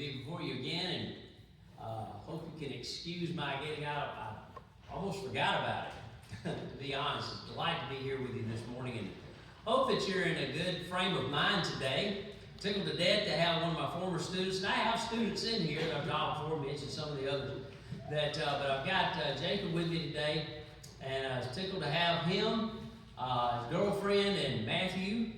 be before you again, and hope you can excuse my getting out. I almost forgot about it, to be honest. It's a delight to be here with you this morning, and hope that you're in a good frame of mind today. Tickled to death to have one of my former students, and I have students in here that I've taught before, mentioned some of the others, but I've got Jacob with me today, and I was tickled to have him, his girlfriend, and Matthew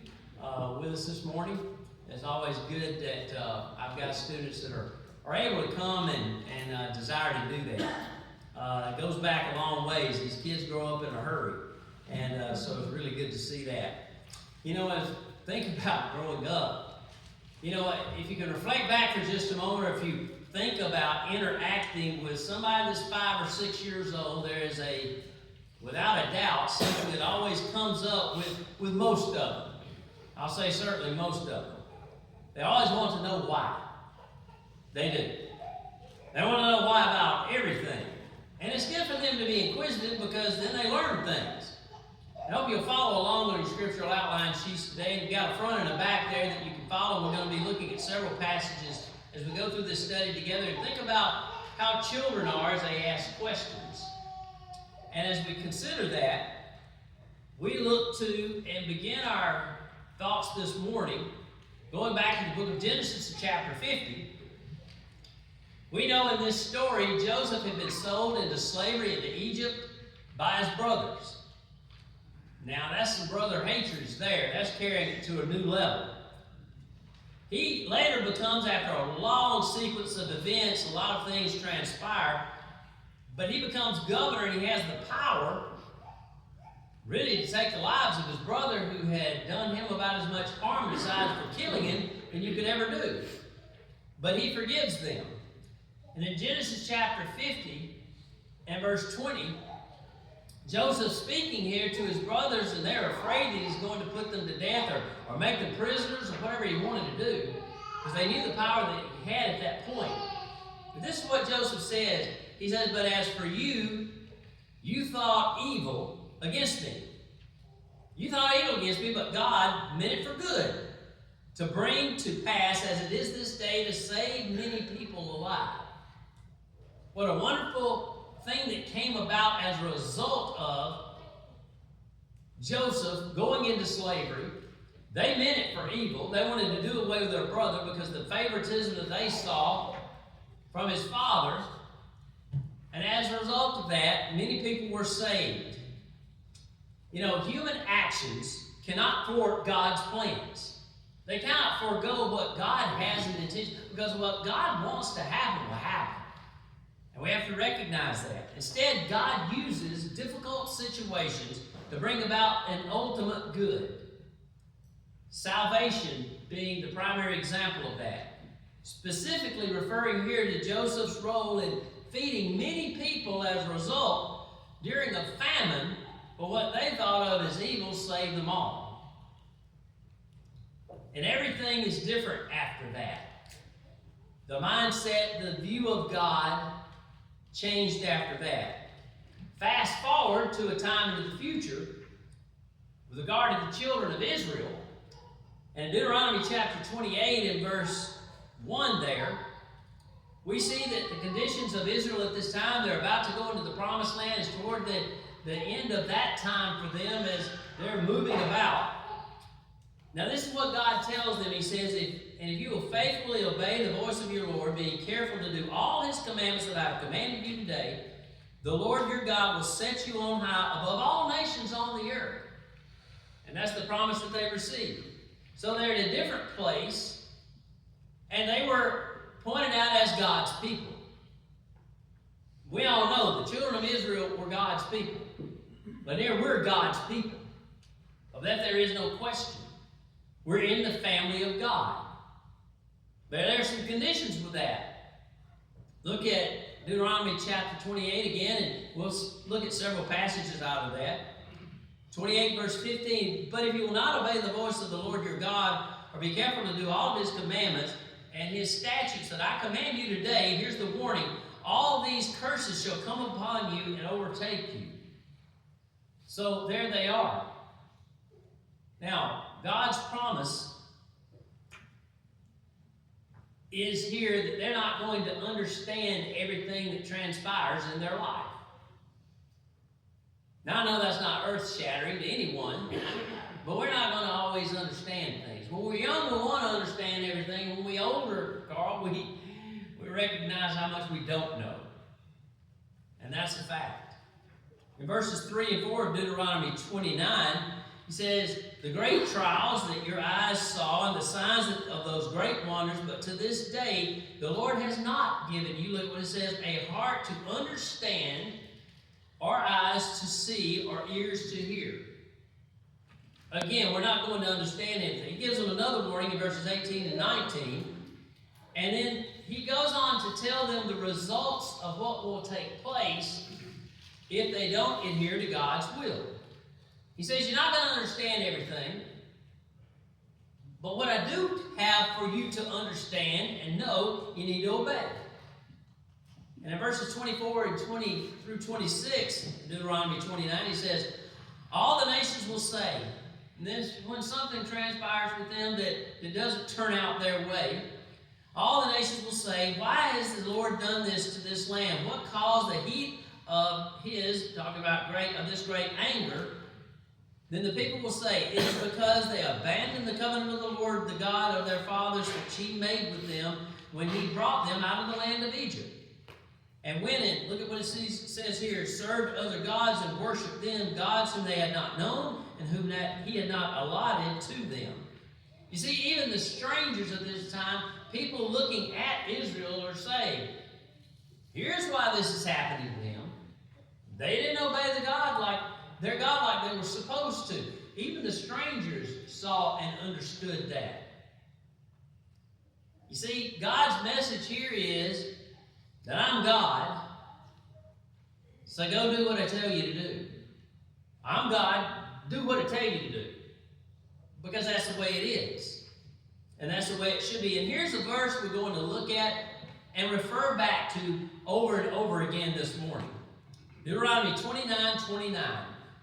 with us this morning. It's always good that I've got students that are able to come and desire to do that. It goes back a long ways. These kids grow up in a hurry, and so it's really good to see that. You know, as think about growing up, you know, if you can reflect back for just a moment, or if you think about interacting with somebody that's 5 or 6 years old, there is without a doubt, something that always comes up with most of them. I'll say certainly most of them. They always want to know why. They do. They want to know why about everything. And it's good for them to be inquisitive because then they learn things. I hope you'll follow along with your scriptural outline sheets today. We've got a front and a back there that you can follow. We're going to be looking at several passages as we go through this study together and think about how children are as they ask questions. And as we consider that, we look to and begin our thoughts this morning going back to the book of Genesis in chapter 50. We know in this story, Joseph had been sold into slavery into Egypt by his brothers. Now, that's some brother hatred there. That's carrying it to a new level. He later becomes, after a long sequence of events, a lot of things transpire, but he becomes governor and he has the power really to take the lives of his brother who had done him about as much harm besides for killing him than you could ever do. But he forgives them. And in Genesis chapter 50 and verse 20, Joseph's speaking here to his brothers, and they're afraid that he's going to put them to death or make them prisoners or whatever he wanted to do, because they knew the power that he had at that point. But this is what Joseph says. He says, "But as for you, you thought evil against me." You thought evil against me, but God meant it for good, to bring to pass as it is this day to save many people alive. What a wonderful thing that came about as a result of Joseph going into slavery. They meant it for evil. They wanted to do away with their brother because of the favoritism that they saw from his father. And as a result of that, many people were saved. You know, human actions cannot thwart God's plans. They cannot forego what God has in intention, because what God wants to happen will happen. And we have to recognize that. Instead, God uses difficult situations to bring about an ultimate good. Salvation being the primary example of that. Specifically referring here to Joseph's role in feeding many people as a result during a famine, but what they thought of as evil saved them all. And everything is different after that. The mindset, the view of God changed after that. Fast forward to a time into the future with regard to the children of Israel. And in Deuteronomy chapter 28 and verse 1 there, we see that the conditions of Israel at this time, they're about to go into the promised land, is toward the end of that time for them as they're moving about. Now this is what God tells them. He says, if you will faithfully obey the voice of your Lord, being careful to do all his commandments that I have commanded you today, the Lord your God will set you on high above all nations on the earth. And that's the promise that they received. So they're in a different place, and they were pointed out as God's people. We all know the children of Israel were God's people. But here we're God's people. Of that there is no question. We're in the family of God. But there are some conditions with that. Look at Deuteronomy chapter 28 again, and we'll look at several passages out of that. 28 verse 15, "But if you will not obey the voice of the Lord your God, or be careful to do all of his commandments and his statutes that I command you today," here's the warning, "all these curses shall come upon you and overtake you." So there they are. Now, God's promise is here that they're not going to understand everything that transpires in their life. Now, I know that's not earth-shattering to anyone, but we're not going to always understand things. When we're young, we want to understand everything. When we're older, Carl, we recognize how much we don't know. And that's a fact. In verses 3 and 4 of Deuteronomy 29, he says, the great trials that your eyes saw and the signs of those great wonders, but to this day, the Lord has not given you, look what it says, a heart to understand, or eyes to see, or ears to hear. Again, we're not going to understand anything. He gives them another warning in verses 18 and 19. And then he goes on to tell them the results of what will take place if they don't adhere to God's will. He says, you're not going to understand everything, but what I do have for you to understand and know, you need to obey. And in verses 24 and 20 through 26, Deuteronomy 29, he says, all the nations will say, and this, when something transpires with them that doesn't turn out their way, all the nations will say, why has the Lord done this to this land? What caused the heat of his, talking about this great anger? Then the people will say, it is because they abandoned the covenant of the Lord, the God of their fathers, which he made with them when he brought them out of the land of Egypt. And went in, look at what it says here, served other gods and worshipped them, gods whom they had not known and whom he had not allotted to them. You see, even the strangers of this time, people looking at Israel are saying, here's why this is happening to them. They didn't obey their God like they were supposed to. Even the strangers saw and understood that. You see, God's message here is that I'm God, so go do what I tell you to do. I'm God, do what I tell you to do. Because that's the way it is. And that's the way it should be. And here's a verse we're going to look at and refer back to over and over again this morning. Deuteronomy 29:29.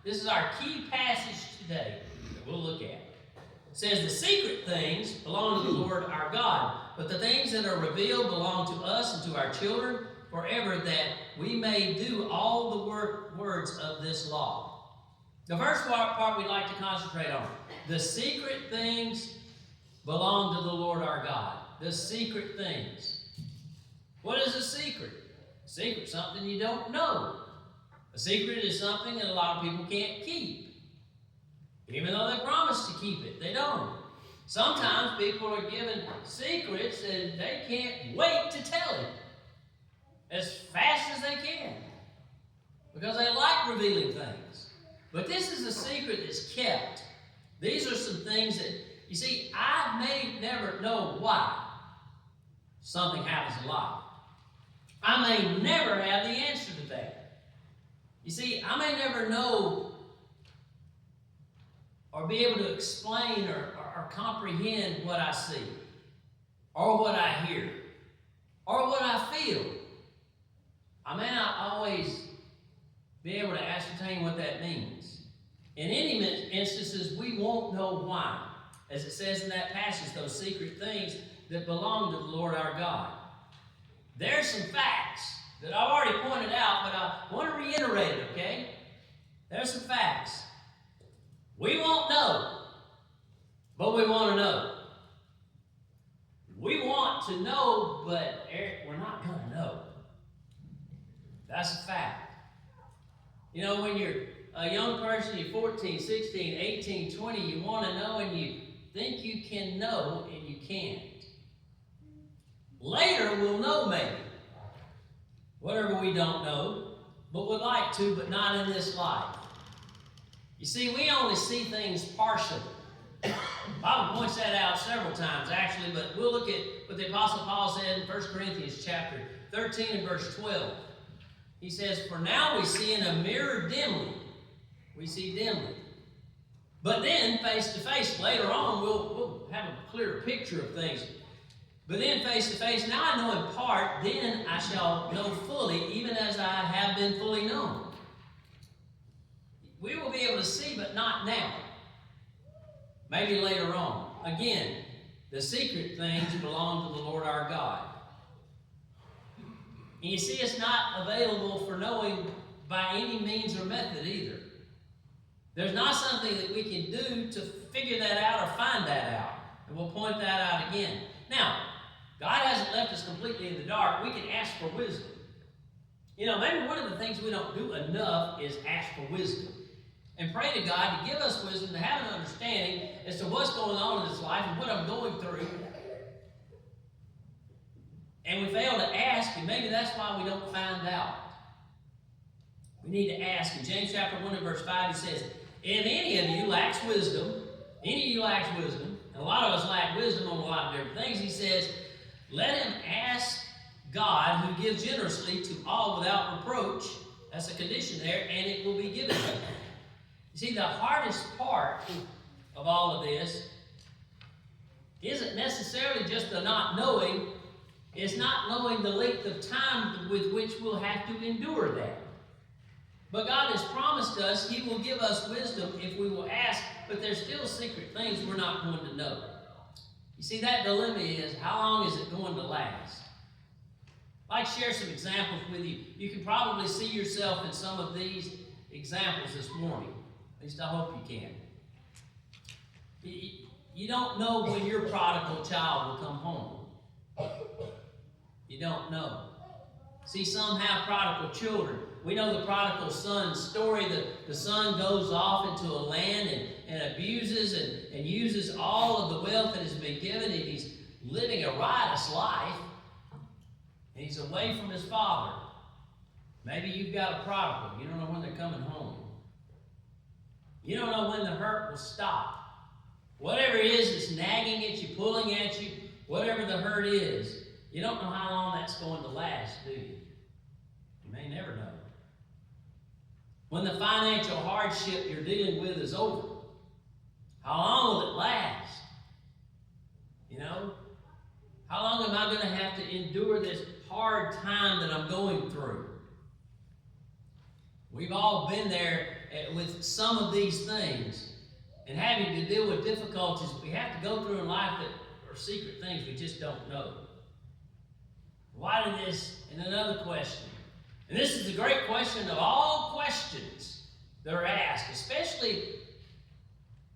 This is our key passage today that we'll look at. It says, the secret things belong to the Lord our God, but the things that are revealed belong to us and to our children forever, that we may do all the words of this law. The first part we'd like to concentrate on. The secret things belong to the Lord our God. The secret things. What is a secret? A secret, something you don't know. A secret is something that a lot of people can't keep. Even though they promise to keep it, they don't. Sometimes people are given secrets and they can't wait to tell it as fast as they can because they like revealing things. But this is a secret that's kept. These are some things that, you see, I may never know why something happens in life. I may never have the answer to that. You see, I may never know or be able to explain or comprehend what I see, or what I hear, or what I feel. I may not always be able to ascertain what that means. In any instances, we won't know why. As it says in that passage, those secret things that belong to the Lord our God. There's some facts that I've already pointed out, but I want to reiterate it, okay? There's some facts. We won't know, but we want to know. We want to know, but we're not going to know. That's a fact. You know, when you're a young person, you're 14, 16, 18, 20, you want to know and you think you can know and you can't. Later, we'll know maybe. Whatever we don't know, but would like to, but not in this life. You see, we only see things partially. The Bible points that out several times, actually, but we'll look at what the Apostle Paul said in 1 Corinthians chapter 13 and verse 12. He says, for now we see in a mirror dimly. We see dimly. But then, face to face, later on, we'll have a clearer picture of things. But then, face to face, now I know in part, then I shall know fully, even as I have been fully known. We will be able to see, but not now. Maybe later on. Again, The secret things belong to the Lord our God. And you see, it's not available for knowing by any means or method either. There's not something that we can do to figure that out or find that out. And we'll point that out again. Now, God hasn't left us completely in the dark. We can ask for wisdom. You know, maybe one of the things we don't do enough is ask for wisdom. And pray to God to give us wisdom, to have an understanding as to what's going on in this life and what I'm going through. And we fail to ask, and maybe that's why we don't find out. We need to ask. In James chapter 1 and verse 5, he says, if any of you lacks wisdom, and a lot of us lack wisdom on a lot of different things, he says, let him ask God, who gives generously to all without reproach. That's a condition there, and it will be given to him. You see, the hardest part of all of this isn't necessarily just the not knowing. It's not knowing the length of time with which we'll have to endure that. But God has promised us He will give us wisdom if we will ask, but there's still secret things we're not going to know. You see, that dilemma is, how long is it going to last? I'd like to share some examples with you. You can probably see yourself in some of these examples this morning. At least I hope you can. You don't know when your prodigal child will come home. You don't know. See, some have prodigal children. We know the prodigal son's story. The son goes off into a land and abuses and uses all of the wealth that has been given, and he's living a riotous life. And he's away from his father. Maybe you've got a prodigal. You don't know when they're coming home. You don't know when the hurt will stop. Whatever it is that's nagging at you, pulling at you, whatever the hurt is, you don't know how long that's going to last, do you? You may never know. When the financial hardship you're dealing with is over, how long will it last? You know? How long am I going to have to endure this hard time that I'm going through? We've all been there with some of these things and having to deal with difficulties we have to go through in life that are secret things we just don't know. Why did this? And another question. And this is the great question of all questions that are asked, especially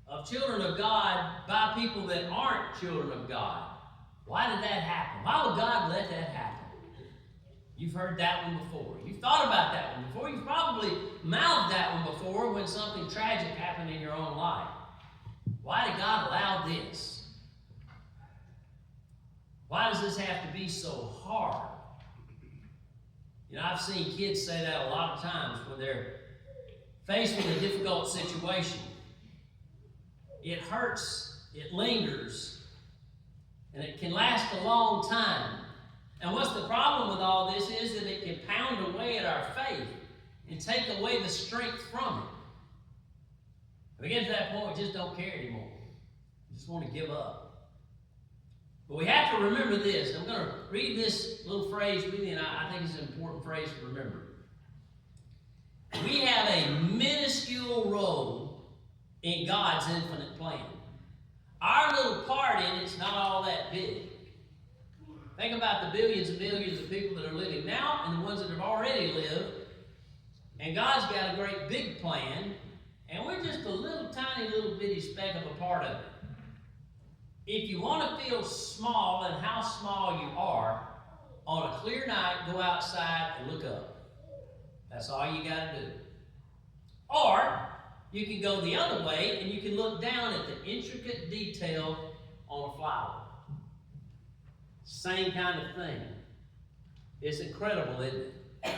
of children of God by people that aren't children of God. Why did that happen? Why would God let that happen? You've heard that one before. You've thought about that one before. You've probably mouthed that one before when something tragic happened in your own life. Why did God allow this? Why does this have to be so hard? You know, I've seen kids say that a lot of times when they're faced with a difficult situation. It hurts, it lingers, and it can last a long time. And what's the problem with all this is that it can pound away at our faith and take away the strength from it. We get to that point, we just don't care anymore. We just want to give up. But we have to remember this. I'm going to read this little phrase with you, and I think it's an important phrase to remember. We have a minuscule role in God's infinite plan. Our little part in it's not all that big. Think about the billions and billions of people that are living now and the ones that have already lived. And God's got a great big plan, and we're just a little tiny little bitty speck of a part of it. If you want to feel small and how small you are, on a clear night, go outside and look up. That's all you got to do. Or you can go the other way and you can look down at the intricate detail on a flower. Same kind of thing. It's incredible, isn't it?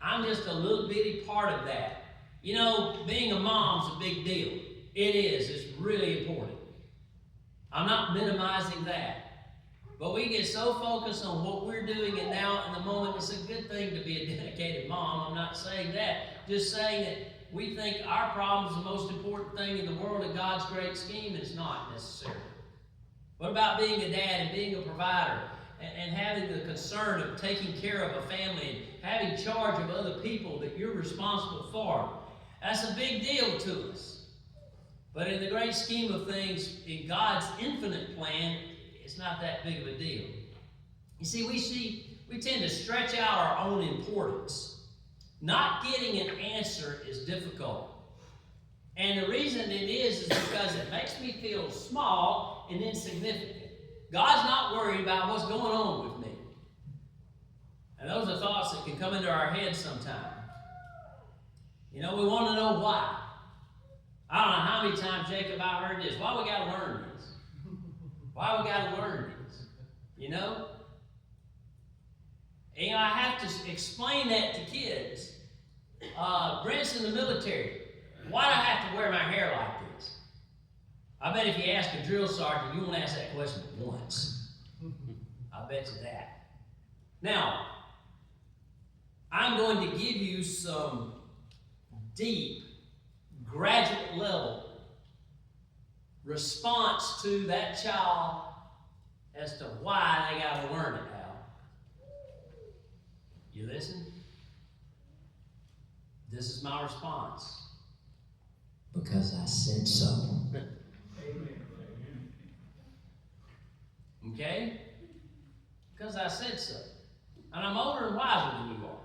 I'm just a little bitty part of that. You know, being a mom's a big deal. It is. It's really important. I'm not minimizing that. But we get so focused on what we're doing and now in the moment. It's a good thing to be a dedicated mom. I'm not saying that. Just saying that we think our problem is the most important thing in the world in God's great scheme, and it's not necessarily. What about being a dad and being a provider and having the concern of taking care of a family and having charge of other people that you're responsible for? That's a big deal to us. But in the great scheme of things, in God's infinite plan, it's not that big of a deal. You see, we tend to stretch out our own importance. Not getting an answer is difficult. And the reason it is because it makes me feel small and insignificant. God's not worried about what's going on with me. And those are thoughts that can come into our heads sometimes. You know, we want to know why. I don't know how many times, Jacob, I heard this. Why we got to learn this? Why we got to learn this? You know? And I have to explain that to kids. Brent's in the military. Why do I have to wear my hair like this? I bet if you ask a drill sergeant, you won't ask that question once. I bet you that. Now, I'm going to give you some deep, graduate level response to that child as to why they got to learn it now. You listen? This is my response. Because I said so. Okay? Because I said so. And I'm older and wiser than you are.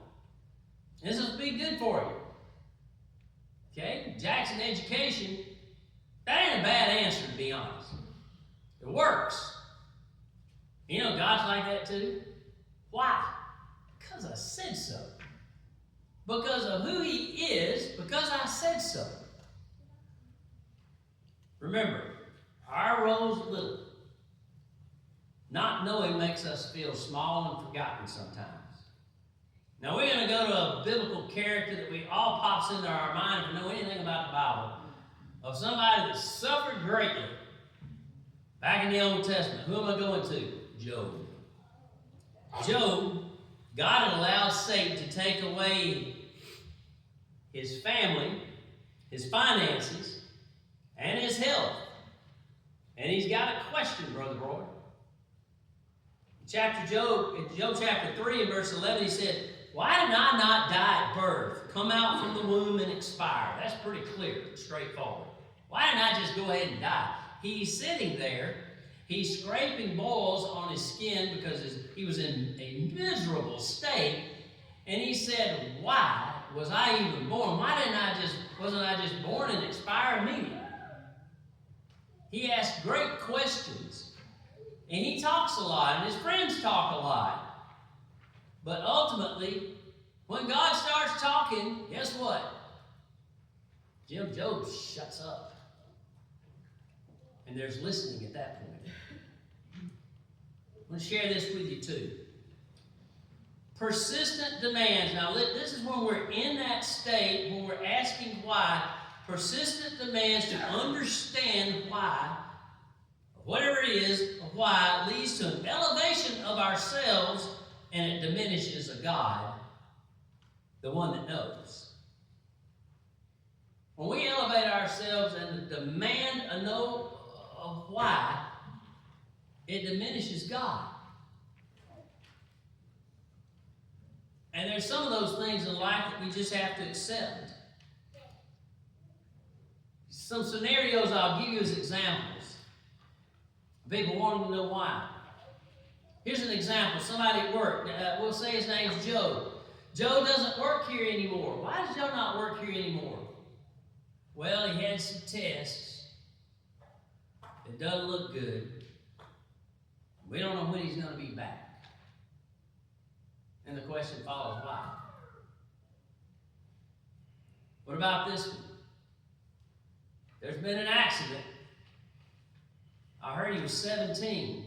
This will be good for you. Okay? Jackson education, that ain't a bad answer, to be honest. It works. You know, God's like that too. Why? Because I said so. Because of who He is, because I said so. Remember, our role's little. Not knowing makes us feel small and forgotten sometimes. Now we're going to go to a biblical character that we all pops into our mind if we know anything about the Bible, of somebody that suffered greatly back in the Old Testament. Who am I going to? Job. Job, God had allowed Satan to take away his family, his finances, and his health. And he's got a question, Brother Roy. In Job chapter 3 and verse 11, he said, "Why did I not die at birth, come out from the womb and expire?" That's pretty clear, straightforward. Why didn't I just go ahead and die? He's sitting there, he's scraping boils on his skin because he was in a miserable state, and he said, "Why was I even born? Wasn't I just born and expire immediately?" He asked great questions. And he talks a lot, and his friends talk a lot. But ultimately, when God starts talking, guess what? Job shuts up. And there's listening at that point. I'm going to share this with you too. Persistent demands. Now, this is when we're in that state, when we're asking why. Persistent demands to understand why. Whatever it is, why, leads to an elevation of ourselves, and it diminishes a God, the one that knows. When we elevate ourselves and demand a know of why, it diminishes God. And there's some of those things in life that we just have to accept. Some scenarios I'll give you as examples. People wanting to know why. Here's an example. Somebody at work, we'll say his name's Joe. Joe doesn't work here anymore. Why does Joe not work here anymore? Well, he had some tests. It doesn't look good. We don't know when he's going to be back. And the question follows, why? What about this one? There's been an accident. I heard he was 17.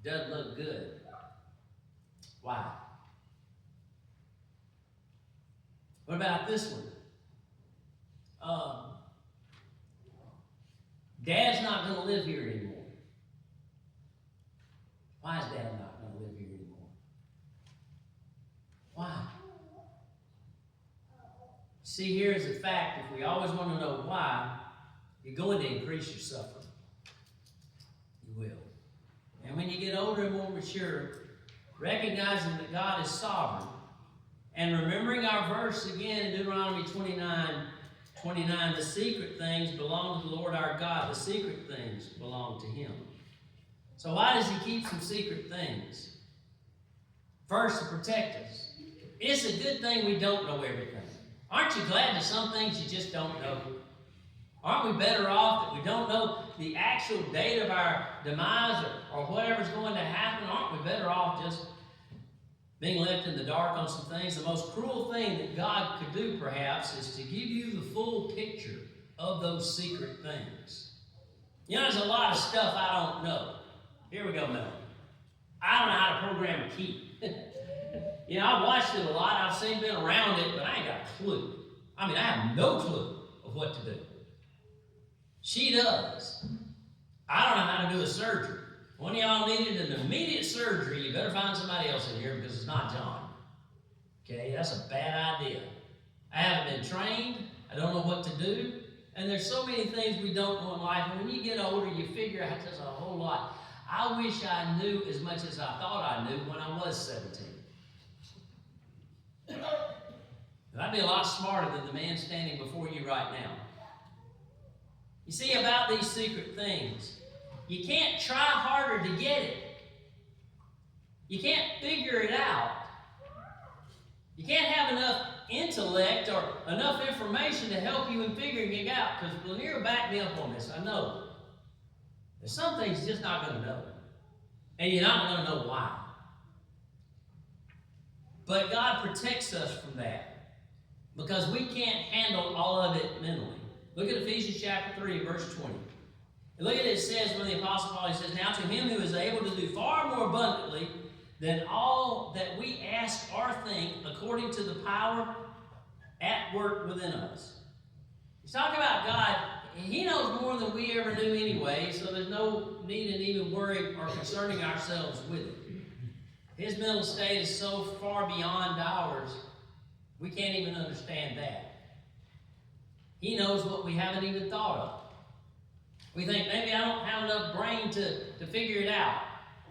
Doesn't look good. Why? What about this one? Dad's not going to live here anymore. Why is Dad not going to live here anymore? Why? See, here is the fact. If we always want to know why, you're going to increase your suffering. You will. And when you get older and more mature, recognizing that God is sovereign, and remembering our verse again in Deuteronomy 29, the secret things belong to the Lord our God. The secret things belong to Him. So why does he keep some secret things? First, to protect us. It's a good thing we don't know everything. Aren't you glad that some things you just don't know? Aren't we better off that we don't know the actual date of our demise or whatever's going to happen? Aren't we better off just being left in the dark on some things? The most cruel thing that God could do, perhaps, is to give you the full picture of those secret things. You know, there's a lot of stuff I don't know. Here we go, Mel. I don't know how to program a key. You know, I've watched it a lot. I've been around it, but I ain't got a clue. I mean, I have no clue of what to do. She does. I don't know how to do a surgery. One of y'all needed an immediate surgery, you better find somebody else in here because it's not John. Okay, that's a bad idea. I haven't been trained. I don't know what to do. And there's so many things we don't know in life. And when you get older, you figure out just a whole lot. I wish I knew as much as I thought I knew when I was 17. And I'd be a lot smarter than the man standing before you right now. You see, about these secret things, you can't try harder to get it. You can't figure it out. You can't have enough intellect or enough information to help you in figuring it out. Because Lanier backed me up on this. I know. There's some things you're just not going to know. And you're not going to know why. But God protects us from that. Because we can't handle all of it mentally. Look at Ephesians chapter 3, verse 20. And look at it, it says, when the Apostle Paul, he says, now to him who is able to do far more abundantly than all that we ask or think, according to the power at work within us. He's talking about God. He knows more than we ever knew anyway, so there's no need in even worrying or concerning ourselves with it. His mental state is so far beyond ours, we can't even understand that. He knows what we haven't even thought of. We think, maybe I don't have enough brain to figure it out.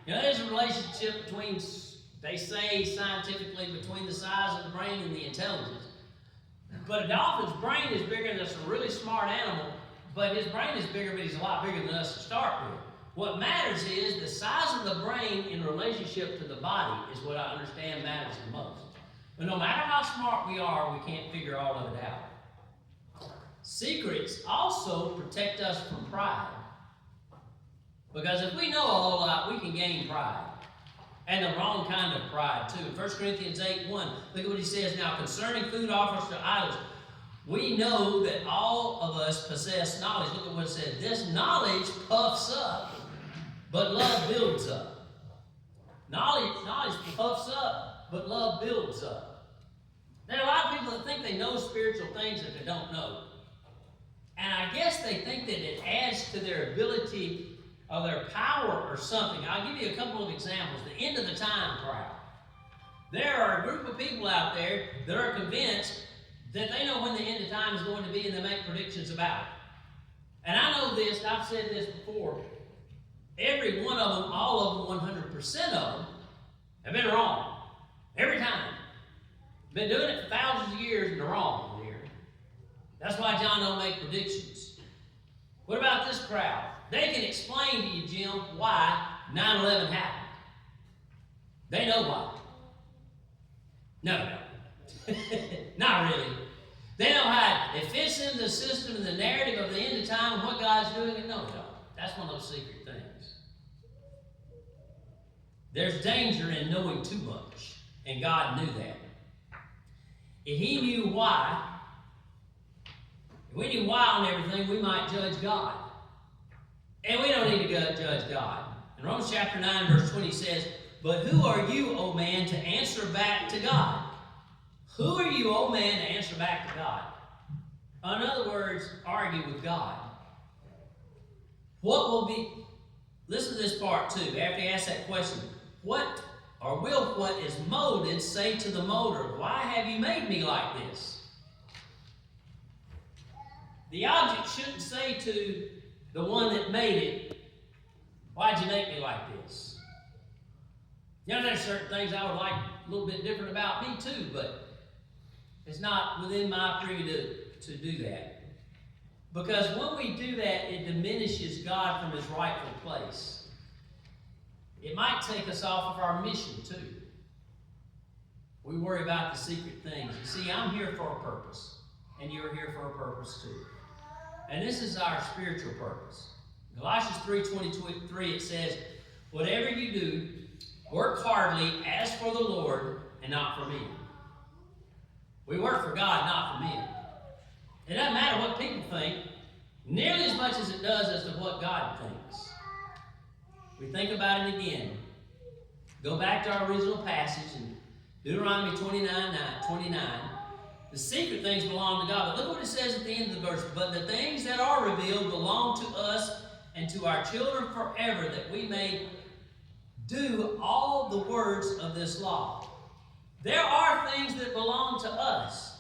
You know, there's a relationship between, they say scientifically, between the size of the brain and the intelligence. But a dolphin's brain is bigger than a really smart animal, but his brain is bigger, but he's a lot bigger than us to start with. What matters is the size of the brain in relationship to the body is what I understand matters the most. But no matter how smart we are, we can't figure all of it out. Secrets also protect us from pride. Because if we know a whole lot, we can gain pride. And the wrong kind of pride, too. 1 Corinthians 8:1, look at what he says now. Concerning food offered to idols, we know that all of us possess knowledge. Look at what it says. This knowledge puffs up, but love builds up. Knowledge puffs up, but love builds up. There are a lot of people that think they know spiritual things that they don't know. And I guess they think that it adds to their ability or their power or something. I'll give you a couple of examples. The end of the time crowd. There are a group of people out there that are convinced that they know when the end of time is going to be and they make predictions about it. And I know this, I've said this before. Every one of them, all of them, 100% of them, have been wrong. Every time. Been doing it for thousands of years and they're wrong here. That's why John don't make predictions. What about this crowd? They can explain to you, Jim, why 9/11 happened. They know why. No. Not really. They know how it fits into the system and the narrative of the end of time and what God's doing. No, they don't. That's one of those secret things. There's danger in knowing too much, and God knew that. If he knew why, if we knew why on everything, we might judge God. And we don't need to judge God. In Romans chapter 9, verse 20 says, but who are you, O man, to answer back to God? Who are you, O man, to answer back to God? In other words, argue with God. What will be, listen to this part too, after you ask that question, what or will what is molded say to the molder, why have you made me like this? The object shouldn't say to the one that made it, why'd you make me like this? You know, there's certain things I would like a little bit different about me too, but it's not within my purview to do that. Because when we do that, it diminishes God from his rightful place. It might take us off of our mission too. We worry about the secret things. You see, I'm here for a purpose, and you're here for a purpose too. And this is our spiritual purpose. Galatians 3:23, it says, whatever you do, work heartily as for the Lord and not for men. We work for God, not for men. It doesn't matter what people think, nearly as much as it does as to what God thinks. We think about it again. Go back to our original passage in Deuteronomy 29. The secret things belong to God. But look what it says at the end of the verse. But the things that are revealed belong to us and to our children forever, that we may do all the words of this law. There are things that belong to us,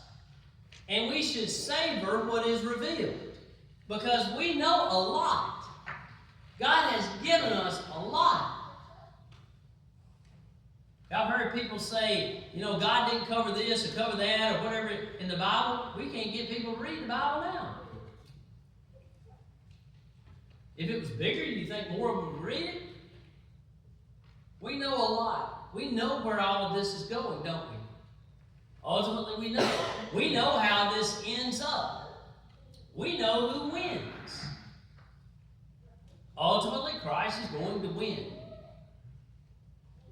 and we should savor what is revealed, because we know a lot. God has given us a lot. I've heard people say, you know, God didn't cover this or cover that or whatever in the Bible. We can't get people to read the Bible now. If it was bigger, do you think more of them would read it? We know a lot. We know where all of this is going, don't we? Ultimately, we know. We know how this ends up. We know who wins. Ultimately, Christ is going to win.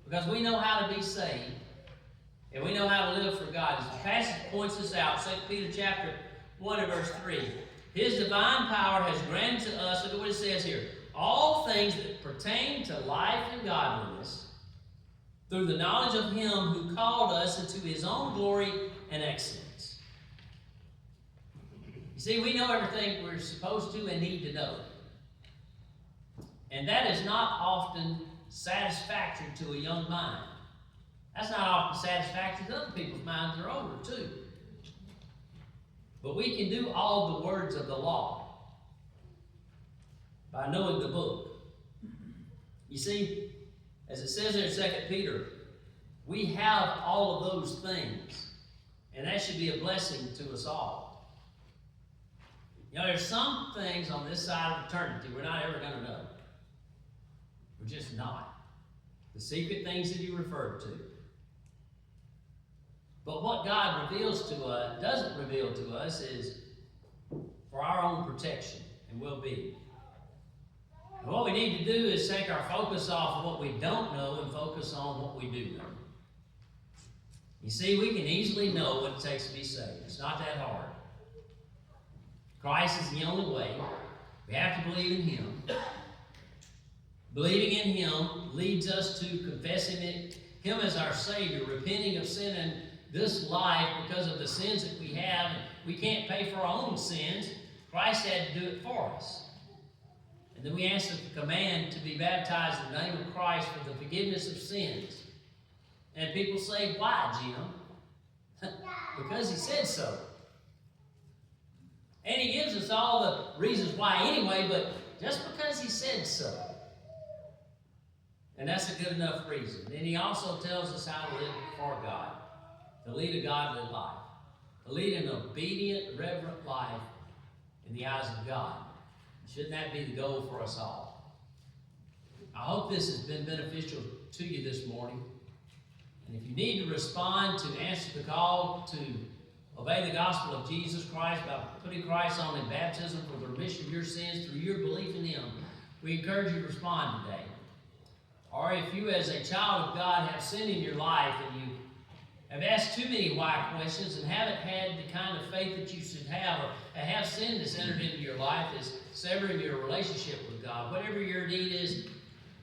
Because we know how to be saved, and we know how to live for God. As the passage points this out, 2 Peter chapter 1 and verse 3. His divine power has granted to us, look at what it says here, all things that pertain to life and godliness, through the knowledge of Him who called us into His own glory and excellence. You see, we know everything we're supposed to and need to know. And that is not often satisfactory to a young mind. That's not often satisfactory to other people's minds that are older too. But we can do all the words of the law by knowing the book. You see, as it says there in 2 Peter, we have all of those things, and that should be a blessing to us all. You know, there's some things on this side of eternity we're not ever going to know. We're just not. The secret things that you referred to. But what God reveals to us, doesn't reveal to us, is for our own protection and well-being. And what we need to do is take our focus off of what we don't know and focus on what we do know. You see, we can easily know what it takes to be saved. It's not that hard. Christ is the only way. We have to believe in Him. Believing in Him leads us to confessing Him as our Savior, repenting of sin in this life because of the sins that we have. We can't pay for our own sins. Christ had to do it for us. And then we answer the command to be baptized in the name of Christ for the forgiveness of sins. And people say, why, Jim? Because He said so. And He gives us all the reasons why anyway, but just because He said so. And that's a good enough reason. And He also tells us how to live for God, to lead a godly life, to lead an obedient, reverent life in the eyes of God. Shouldn't that be the goal for us all? I hope this has been beneficial to you this morning. And if you need to respond to answer the call to obey the gospel of Jesus Christ by putting Christ on in baptism for the remission of your sins through your belief in Him, we encourage you to respond today. Or if you as a child of God have sin in your life and you have asked too many why questions and haven't had the kind of faith that you should have, or have sin that's entered into your life is severing your relationship with God, whatever your need is,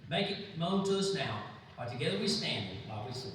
make it known to us now. While together we stand, while we sing.